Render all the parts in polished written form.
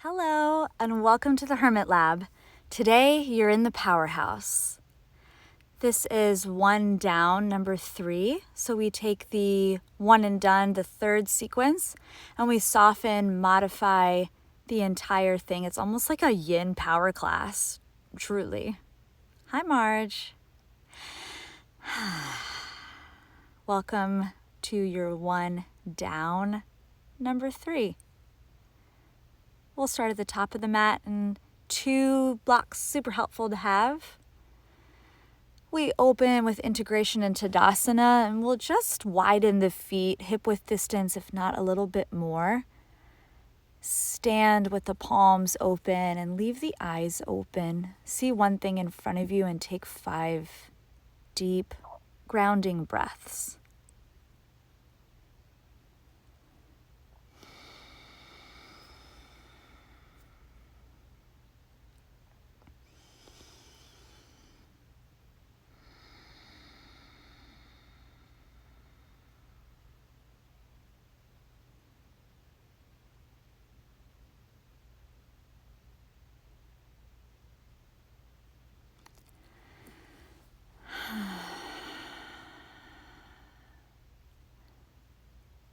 Hello, and welcome to the Hermit Lab. Today, you're in the powerhouse. This is one down, number 3. So we take the one and done, the third sequence, and we soften, modify the entire thing. It's almost like a yin power class, truly. Hi, Marge. Welcome to your one down, number 3. We'll start at the top of the mat, and 2 blocks super helpful to have. We open with integration into Tadasana, and we'll just widen the feet, hip width distance, if not a little bit more. Stand with the palms open and leave the eyes open. See one thing in front of you and take 5 deep, grounding breaths.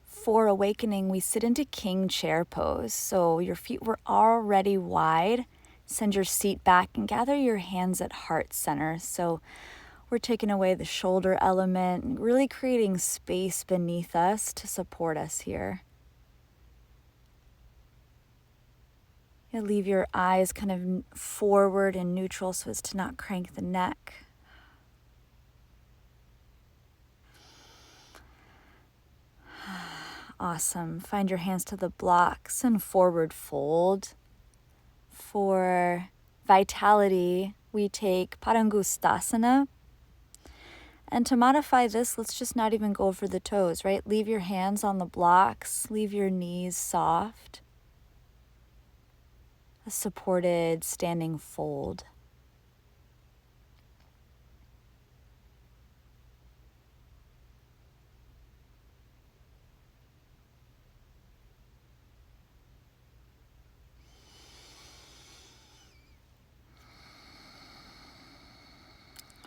For awakening, we sit into king chair pose. So your feet were already wide. Send your seat back and gather your hands at heart center. So we're taking away the shoulder element and really creating space beneath us to support us here. You leave your eyes kind of forward and neutral so as to not crank the neck. Awesome. Find your hands to the blocks and forward fold. For vitality, we take Padangusthasana. And to modify this, let's just not even go over the toes, right? Leave your hands on the blocks. Leave your knees soft. A supported standing fold.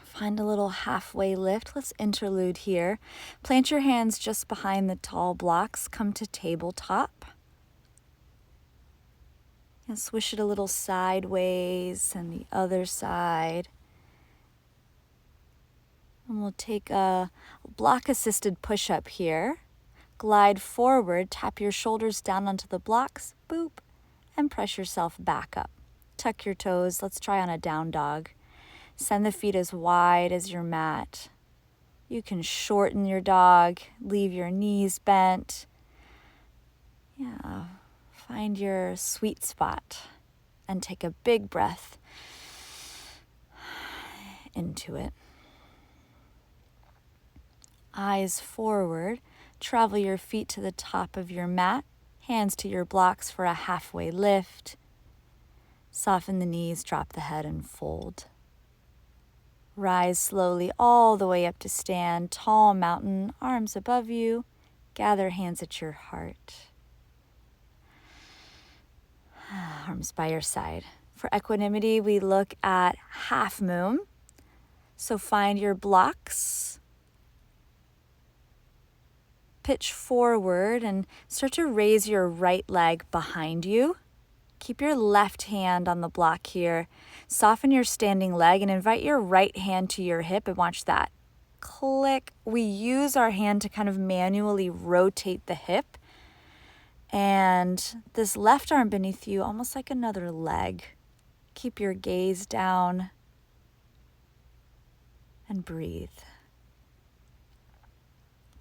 Find a little halfway lift. Let's interlude here. Plant your hands just behind the tall blocks. Come to tabletop. And swish it a little sideways and the other side. And we'll take a block-assisted push-up here. Glide forward, tap your shoulders down onto the blocks, boop, and press yourself back up. Tuck your toes. Let's try on a down dog. Send the feet as wide as your mat. You can shorten your dog, leave your knees bent. Yeah, find your sweet spot and take a big breath into it. Eyes forward, travel your feet to the top of your mat, hands to your blocks for a halfway lift. Soften the knees, drop the head, and fold. Rise slowly all the way up to stand, tall mountain, arms above you. Gather hands at your heart. Arms by your side. For equanimity, we look at half moon. So find your blocks. Pitch forward and start to raise your right leg behind you. Keep your left hand on the block here. Soften your standing leg and invite your right hand to your hip and watch that. Click. We use our hand to kind of manually rotate the hip. And this left arm beneath you, almost like another leg. Keep your gaze down and breathe.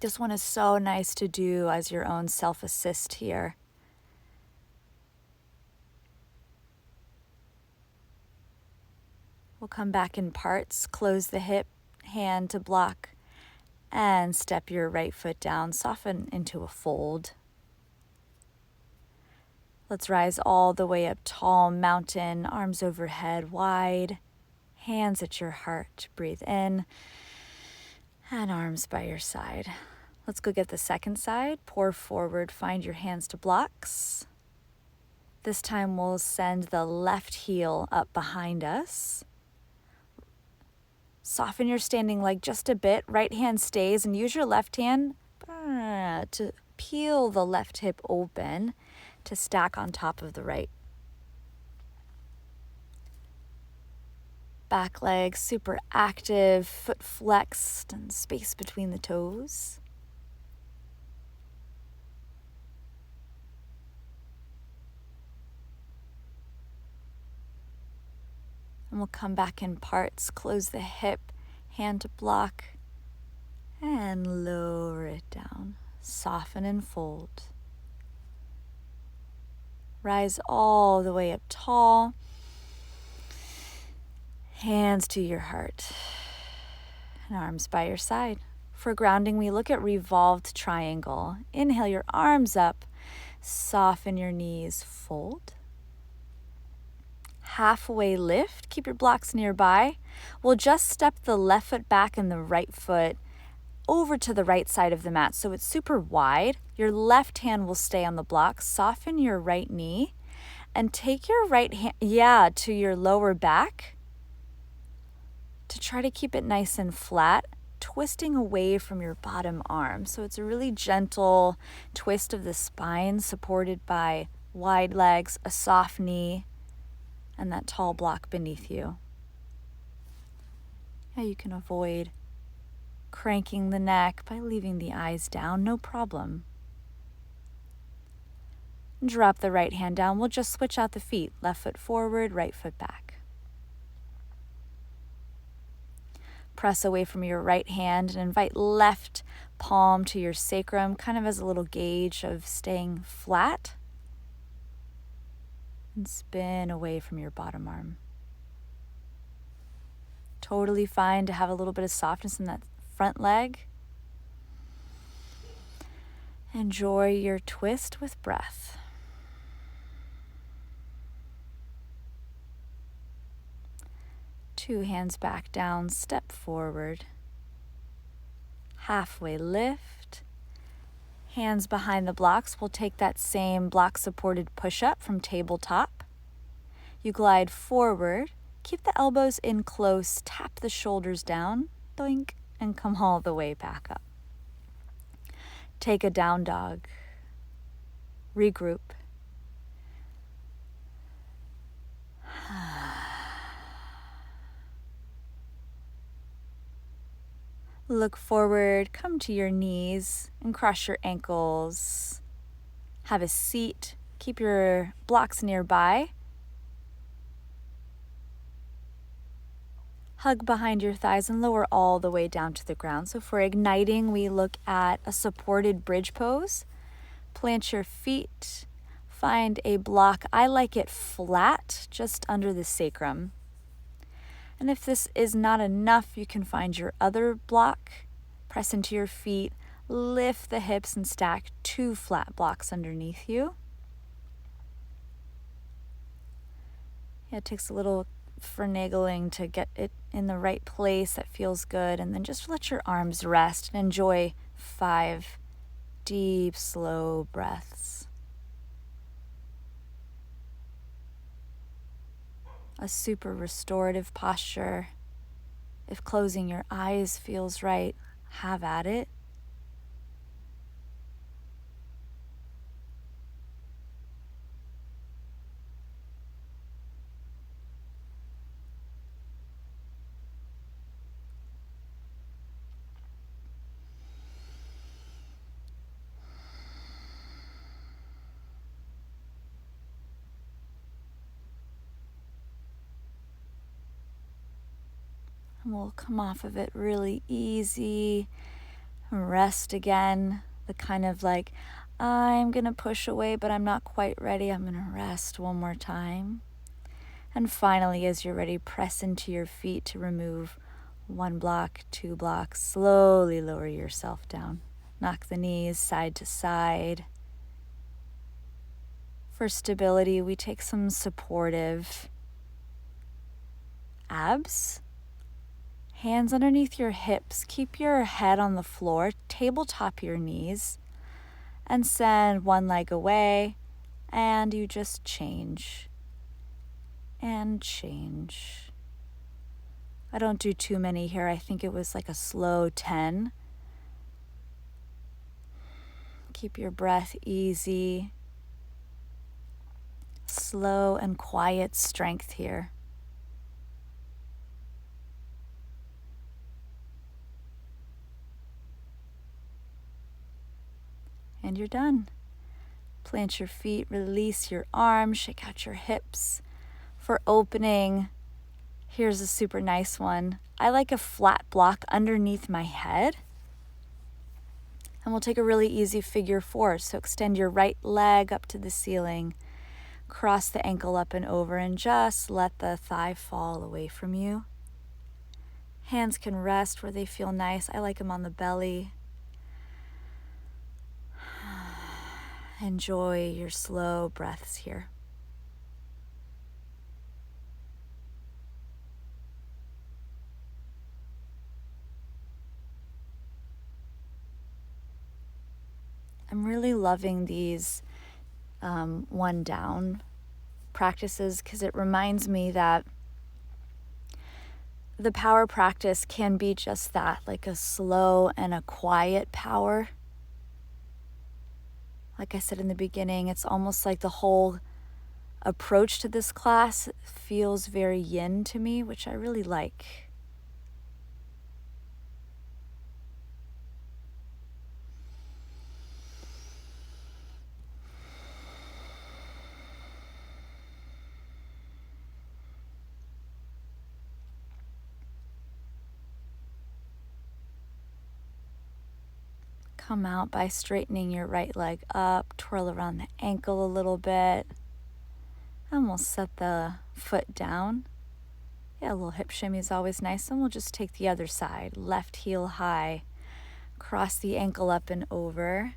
This one is so nice to do as your own self-assist here. We'll come back in parts, close the hip, hand to block, and step your right foot down, soften into a fold. Let's rise all the way up, tall mountain, arms overhead, wide, hands at your heart. Breathe in, and arms by your side. Let's go get the second side. Pour forward, find your hands to blocks. This time we'll send the left heel up behind us. Soften your standing leg just a bit. Right hand stays and use your left hand to peel the left hip open to stack on top of the right. Back leg super active, foot flexed and space between the toes. And we'll come back in parts, close the hip, hand to block, and lower it down. Soften and fold. Rise all the way up tall. Hands to your heart. And arms by your side. For grounding, we look at revolved triangle. Inhale your arms up. Soften your knees, fold. Halfway lift, keep your blocks nearby. We'll just step the left foot back and the right foot over to the right side of the mat so it's super wide. Your left hand will stay on the block. Soften your right knee and take your right hand, to your lower back to try to keep it nice and flat, twisting away from your bottom arm. So it's a really gentle twist of the spine supported by wide legs, a soft knee, and that tall block beneath you. Yeah, you can avoid cranking the neck by leaving the eyes down, no problem. Drop the right hand down. We'll just switch out the feet. Left foot forward, right foot back. Press away from your right hand and invite left palm to your sacrum, kind of as a little gauge of staying flat. And spin away from your bottom arm. Totally fine to have a little bit of softness in that front leg. Enjoy your twist with breath. Two hands back down, step forward. Halfway lift. Hands behind the blocks. We'll take that same block supported push-up from tabletop. You glide forward. Keep the elbows in close. Tap the shoulders down. Doink. And come all the way back up. Take a down dog. Regroup. Look forward, come to your knees and cross your ankles. Have a seat, keep your blocks nearby. Hug behind your thighs and lower all the way down to the ground. So for igniting, we look at a supported bridge pose. Plant your feet, find a block. I like it flat, just under the sacrum. And if this is not enough, you can find your other block, press into your feet, lift the hips and stack 2 flat blocks underneath you. Yeah, it takes a little finagling to get it in the right place that feels good, and then just let your arms rest and enjoy 5 deep, slow breaths. A super restorative posture. If closing your eyes feels right, have at it. And we'll come off of it really easy. Rest again. The kind of like, I'm going to push away, but I'm not quite ready. I'm going to rest one more time. And finally, as you're ready, press into your feet to remove 1 block, 2 blocks. Slowly lower yourself down. Knock the knees side to side. For stability, we take some supportive abs. Hands underneath your hips. Keep your head on the floor. Tabletop your knees. And send 1 leg away And you just change and change. I don't do too many here. I think it was like a slow 10. Keep your breath easy. Slow and quiet strength here. And you're done. Plant your feet, release your arms, shake out your hips. For opening, here's a super nice one. I like a flat block underneath my head. And we'll take a really easy figure 4. So extend your right leg up to the ceiling. Cross the ankle up and over and just let the thigh fall away from you. Hands can rest where they feel nice. I like them on the belly. Enjoy your slow breaths here. I'm really loving these one down practices because it reminds me that the power practice can be just that, like a slow and a quiet power. Like I said in the beginning, it's almost like the whole approach to this class feels very yin to me, which I really like. Come out by straightening your right leg up, twirl around the ankle a little bit, and we'll set the foot down. Yeah, a little hip shimmy is always nice, and we'll just take the other side. Left heel high, cross the ankle up and over,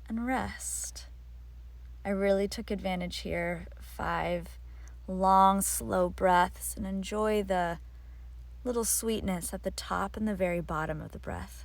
and rest. I really took advantage here. 5 long, slow breaths, and enjoy the little sweetness at the top and the very bottom of the breath.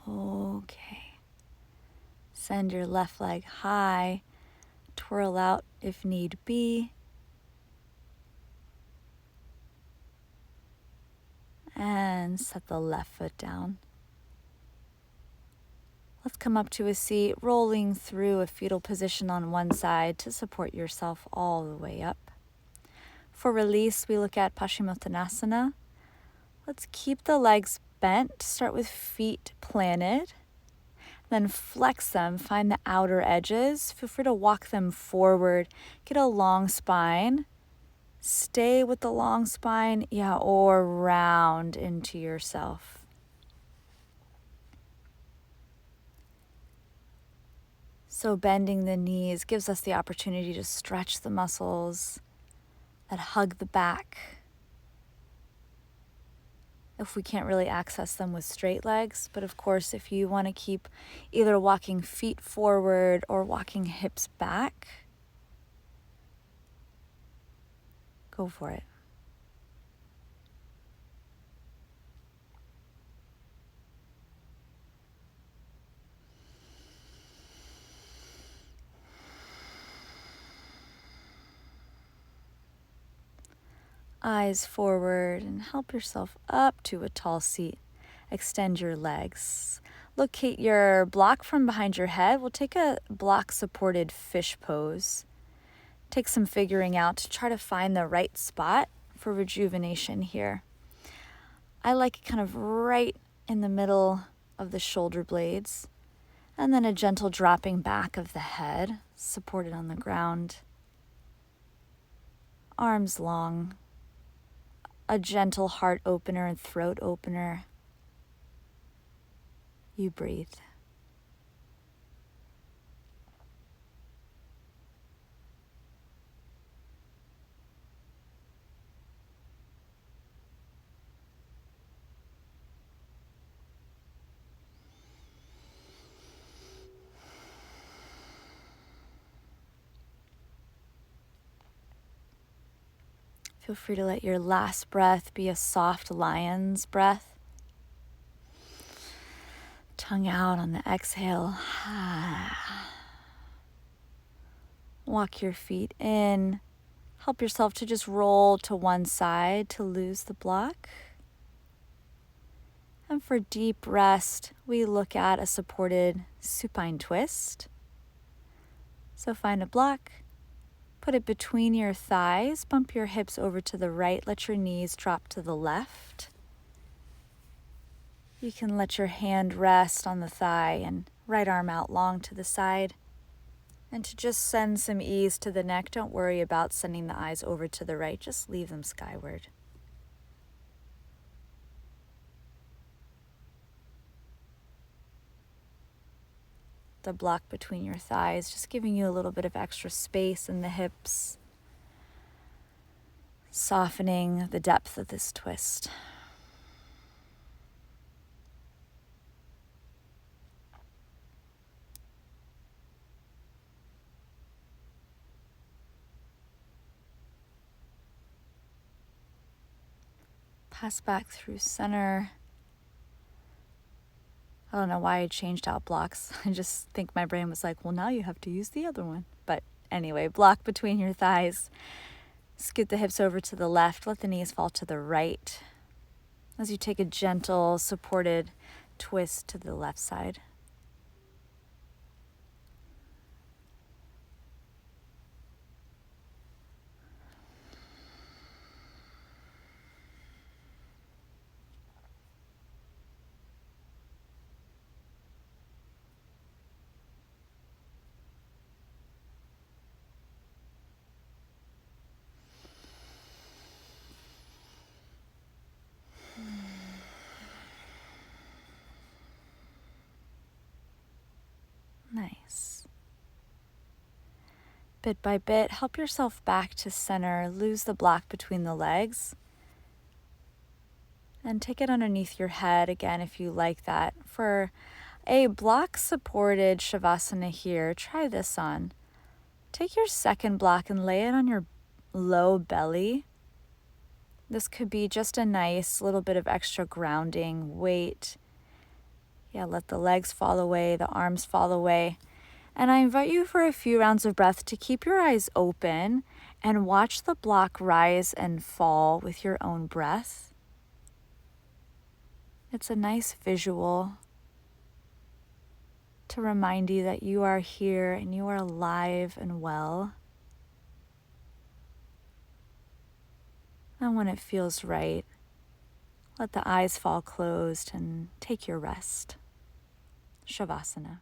Okay. Send your left leg high, twirl out if need be. And set the left foot down. Let's come up to a seat, rolling through a fetal position on one side to support yourself all the way up. For release, we look at Paschimottanasana. Let's keep the legs bent. Start with feet planted. Then flex them, find the outer edges. Feel free to walk them forward. Get a long spine. Stay with the long spine, or round into yourself. So bending the knees gives us the opportunity to stretch the muscles that hug the back. If we can't really access them with straight legs, but of course, if you want to keep either walking feet forward or walking hips back, go for it. Eyes forward and help yourself up to a tall seat. Extend your legs. Locate your block from behind your head. We'll take a block-supported fish pose. Take some figuring out to try to find the right spot for rejuvenation here. I like it kind of right in the middle of the shoulder blades, and then a gentle dropping back of the head, supported on the ground. Arms long, a gentle heart opener and throat opener. You breathe. Feel free to let your last breath be a soft lion's breath. Tongue out on the exhale. Walk your feet in. Help yourself to just roll to one side to lose the block. And for deep rest, we look at a supported supine twist. So find a block. Put it between your thighs, bump your hips over to the right, let your knees drop to the left. You can let your hand rest on the thigh and right arm out long to the side. And to just send some ease to the neck, don't worry about sending the eyes over to the right, just leave them skyward. The block between your thighs, just giving you a little bit of extra space in the hips, softening the depth of this twist. Pass back through center. I don't know why I changed out blocks. I just think my brain was like, well, now you have to use the other one. But anyway, block between your thighs. Scoot the hips over to the left. Let the knees fall to the right as you take a gentle, supported twist to the left side. Nice. Bit by bit, help yourself back to center. Lose the block between the legs. And take it underneath your head again if you like that. For a block-supported Shavasana here, try this on. Take your second block and lay it on your low belly. This could be just a nice little bit of extra grounding, weight. Yeah, let the legs fall away, the arms fall away. And I invite you for a few rounds of breath to keep your eyes open and watch the block rise and fall with your own breath. It's a nice visual to remind you that you are here and you are alive and well. And when it feels right, let the eyes fall closed and take your rest. Shavasana.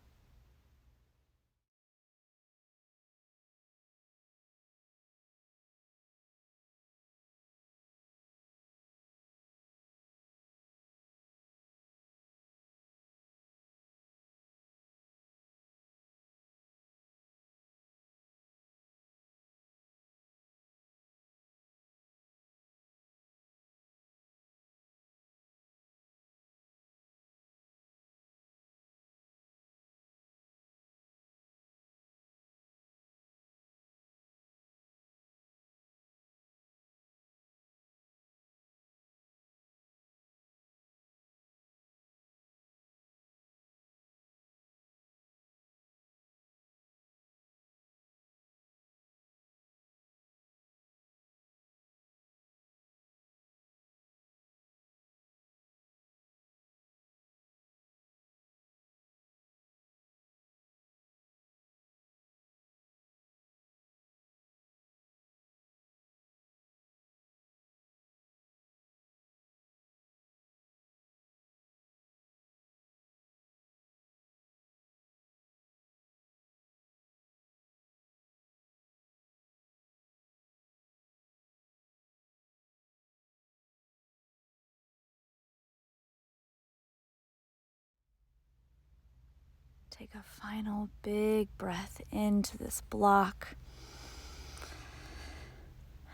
Take a final big breath into this block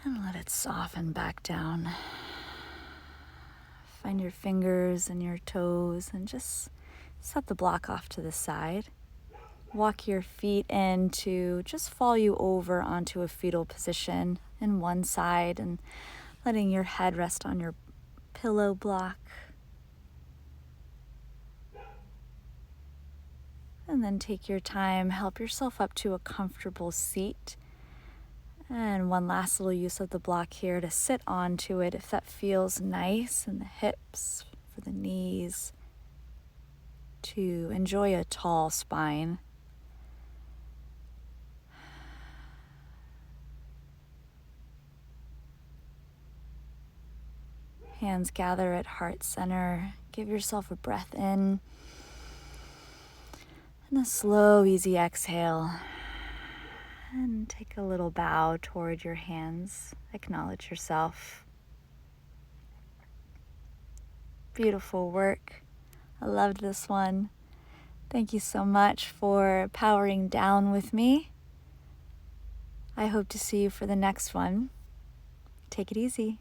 and let it soften back down. Find your fingers and your toes and just set the block off to the side. Walk your feet in to just fall you over onto a fetal position in one side and letting your head rest on your pillow block. And then take your time, help yourself up to a comfortable seat. And one last little use of the block here to sit onto it if that feels nice in the hips, for the knees, to enjoy a tall spine. Hands gather at heart center. Give yourself a breath in and a slow, easy exhale. And take a little bow toward your hands. Acknowledge yourself. Beautiful work. I loved this one. Thank you so much for powering down with me. I hope to see you for the next one. Take it easy.